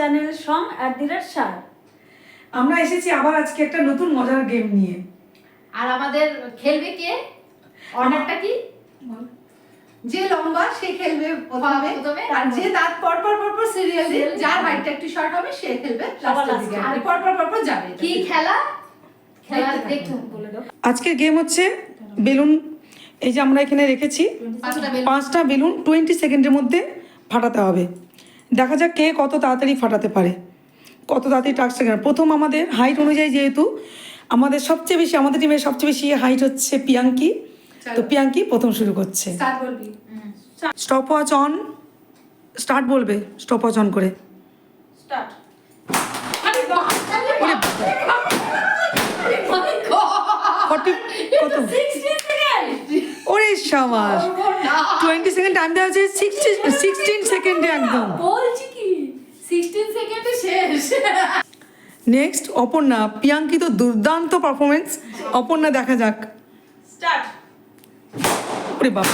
Channel song @সার। আমরা এসেছি আবার আজকে একটা নতুন মজার গেম নিয়ে। আর আমাদের খেলবে কে? অর্ডারটা কি? যে লম্বা সে খেলবে প্রথমে, আর যে দাঁত পর পর সিরিয়ালি যার হাইটটা একটু শর্ট হবে সে খেলবে লাস্টের দিকে, আর পর যাবে। কি খেলা? খেলা দেখতে বলে দাও। আজকের গেম হচ্ছে বেলুন। এই যে আমরা এখানে রেখেছি 5টা বেলুন 20 সেকেন্ডের মধ্যে ফাটাতে হবে। দেখা যাক কে কত তাড়াতাড়ি ফাটাতে পারে, কত তাড়াতাড়ি টাস্কটা কেন। প্রথম আমাদের হাইট অনুযায়ী, যেহেতু আমাদের টিমের সবচেয়ে বেশি হাইট হচ্ছে পিয়াঙ্কি, তো পিয়াঙ্কি প্রথম শুরু করছে। স্টার্ট বলবি। Stop watch on. স্টার্ট বলবে স্টপ ওয়াচ অন করে। স্টার্ট। কত? ওরে সাবাস, 20 সেকেন্ড টাইম দেওয়া আছে, 16 সেকেন্ডে একদম। বলছি কি 16 সেকেন্ডে শেষ। নেক্সট অপর্ণা। পিয়াঙ্কি তো দুর্দান্ত পারফরমেন্স। অপর্ণা দেখা যাক। স্টার্ট। ওরে বাবা,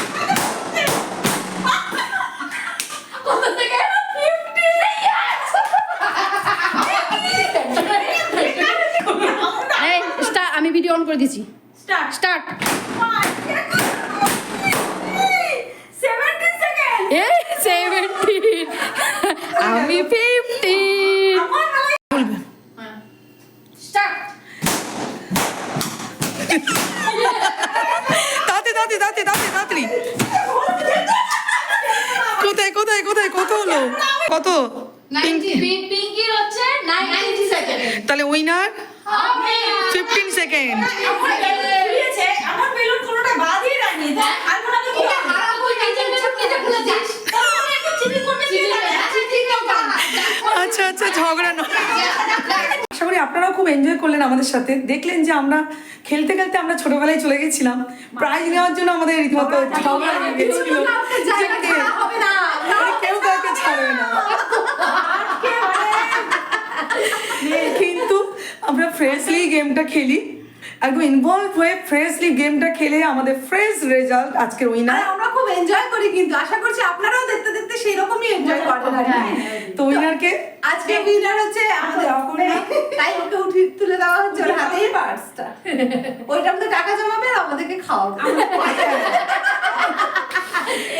কত সেকেন্ড? 50 এই স্টার্ট। আমি ভিডিও অন করে দিয়েছি। স্টার্ট। স্টার্ট। 17 সেকেন্ড। এই 17 আমি 15। বলবে। স্টার্ট। তাড়াতাড়ি। কোথায় কত হলো? কত? 90 পিঙ্কির হচ্ছে 90 সেকেন্ড। তাহলে উইনার আমি 15 সেকেন্ড। দিয়েছে আমার বেলুন কোনোটা বাদই রাখনি। আর মনে হয় কি হারাবো নিজের চুপকে খুলেছিস। আমি এখন চিটিং করবে কি জানে? আচ্ছা ঝগড়া নয়। আশা করি আপনারাও খুব এনজয় করলেন আমাদের সাথে। দেখলেন যে আমরা খেলতে আমরা ছোটবেলায় চলে গেছিলাম প্রাইজ নেওয়ার জন্য। আমাদের রীতিমতো ঝগড়া লেগে গেছিল হবে না, কেউ কাউকে ছাড়বে না, কিন্তু আমরা ফ্রেশলি গেমটা খেলি, একদম ইনভলভ হয়ে ফ্রেশলি গেমটা খেলে আমাদের ফ্রেশ রেজাল্ট আজকের উইনার। আর আমরা খুব এনজয় করি, কিন্তু আশা করছি আপনারাও দেখতে সেই রকমই এনজয় করেন। তো উইনারকে আজকে উইনার হচ্ছে আমাদের অপর্ণা, তাই ওকে তুলে দেওয়া হচ্ছে ওর হাতেই পার্সটা। ওইটা আমাদের টাকা জমাবে আর আমাদেরকে খাওয়াবে।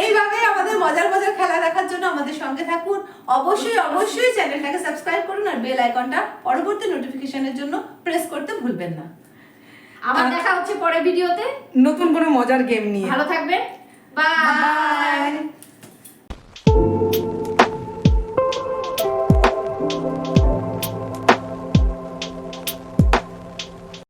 এইভাবে আমাদের মজার খেলা দেখার জন্য আমাদের সঙ্গে থাকুন। অবশ্যই চ্যানেলটাকে সাবস্ক্রাইব করুন আর বেল আইকনটা পরবর্তী নোটিফিকেশনের জন্য প্রেস করতে ভুলবেন না। আবার দেখা হচ্ছে পরের ভিডিওতে নতুন কোনো মজার গেম নিয়ে। ভালো থাকবেন। বাই।